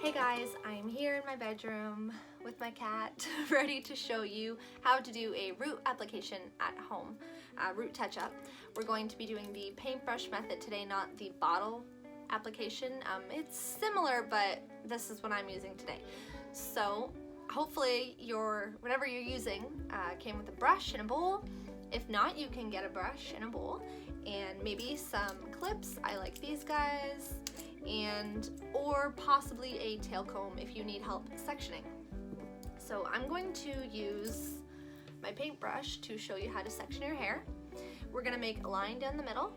Hey guys, I'm here in my bedroom with my cat, ready to show you how to do a root application at home, root touch-up. We're going to be doing the paintbrush method today, not the bottle application. It's similar, but this is what I'm using today. So hopefully whatever you're using came with a brush and a bowl. If not, you can get a brush and a bowl and maybe some clips. I like these guys. Or possibly a tail comb if you need help sectioning. So I'm going to use my paintbrush to show you how to section your hair. We're gonna make a line down the middle,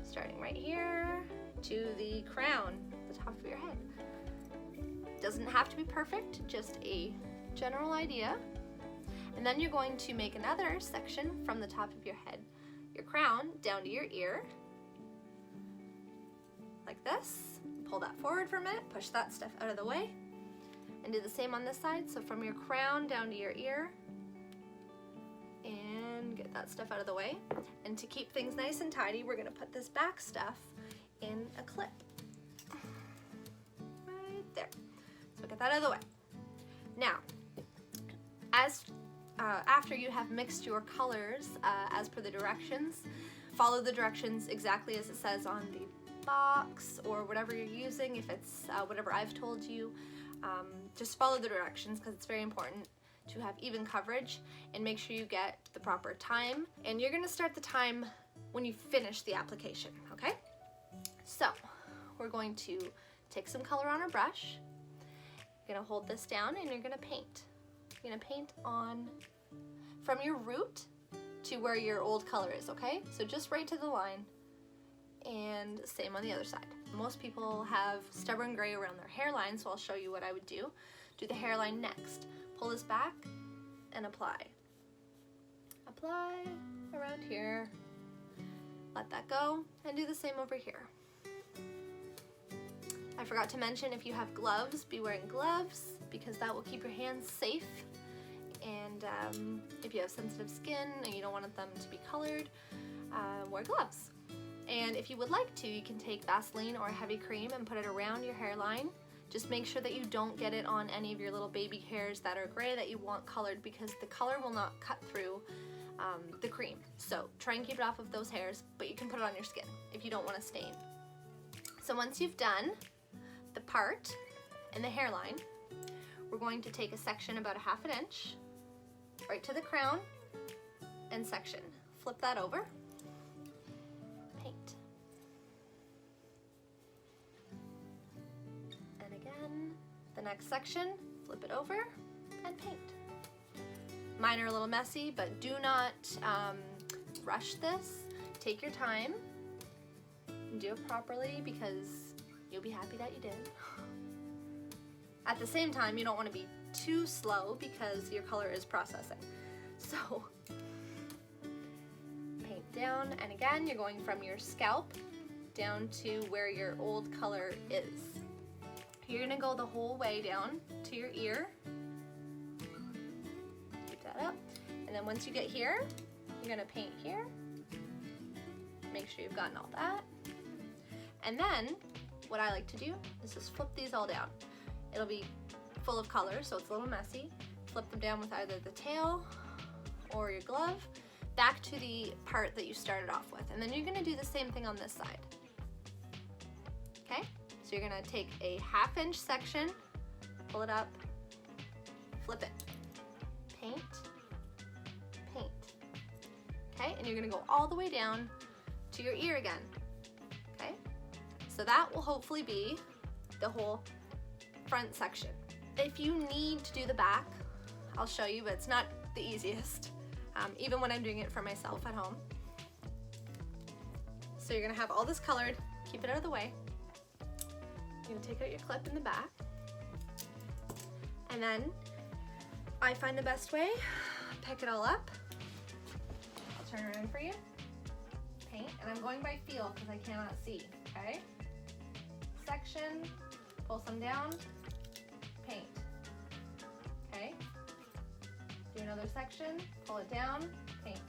starting right here to the crown, the top of your head. Doesn't have to be perfect, just a general idea. And then you're going to make another section from the top of your head, your crown, down to your ear, like this. Pull that forward for a minute, push that stuff out of the way, and do the same on this side. So from your crown down to your ear, and get that stuff out of the way. And to keep things nice and tidy, we're gonna put this back stuff in a clip. Right there. So get that out of the way. Now, after you have mixed your colors as per the directions, follow the directions exactly as it says on the box or whatever you're using. If it's whatever I've told you, just follow the directions because it's very important to have even coverage and make sure you get the proper time. And you're going to start the time when you finish the application, okay? So we're going to take some color on our brush. You're going to hold this down and you're going to paint. You're going to paint on from your root to where your old color is, okay? So just right to the line. And same on the other side. Most people have stubborn gray around their hairline, so I'll show you what I would do. Do the hairline next. Pull this back and apply. Apply around here. Let that go and do the same over here. I forgot to mention, if you have gloves, be wearing gloves because that will keep your hands safe. And if you have sensitive skin and you don't want them to be colored, wear gloves. And if you would like to, you can take Vaseline or heavy cream and put it around your hairline. Just make sure that you don't get it on any of your little baby hairs that are gray that you want colored, because the color will not cut through the cream. So try and keep it off of those hairs, but you can put it on your skin if you don't want to stain. So once you've done the part and the hairline, we're going to take a section about 1/2 inch right to the crown and section. Flip that over. Paint. And again, the next section, flip it over and paint. Mine are a little messy, but do not rush this. Take your time and do it properly because you'll be happy that you did. At the same time, you don't want to be too slow because your color is processing. So down, and again you're going from your scalp down to where your old color is. You're gonna go the whole way down to your ear. Keep that up, and then once you get here, you're gonna paint here. Make sure you've gotten all that. And then what I like to do is just flip these all down. It'll be full of color, so it's a little messy. Flip them down with either the tail or your glove back to the part that you started off with, and then you're going to do the same thing on this side. Okay, so you're going to take a 1/2 inch section, pull it up, flip it, paint, paint. Okay, and you're going to go all the way down to your ear again. Okay, so that will hopefully be the whole front section. If you need to do the back, I'll show you, but it's not the easiest. Even when I'm doing it for myself at home. So you're gonna have all this colored, keep it out of the way. You're gonna take out your clip in the back. And then I find the best way, pick it all up. I'll turn around for you. Paint, and I'm going by feel because I cannot see, okay? Section, pull some down, paint, okay? Do another section, pull it down, paint.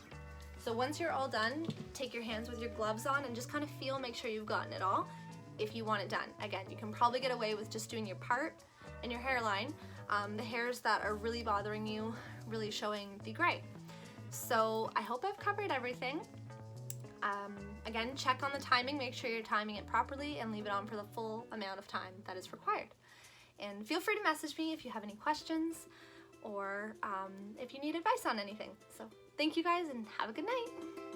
So once you're all done, take your hands with your gloves on and just kind of feel, make sure you've gotten it all if you want it done. Again, you can probably get away with just doing your part in your hairline, the hairs that are really bothering you, really showing the gray. So I hope I've covered everything. Again, check on the timing, make sure you're timing it properly, and leave it on for the full amount of time that is required. And feel free to message me if you have any questions or if you need advice on anything. So thank you guys and have a good night.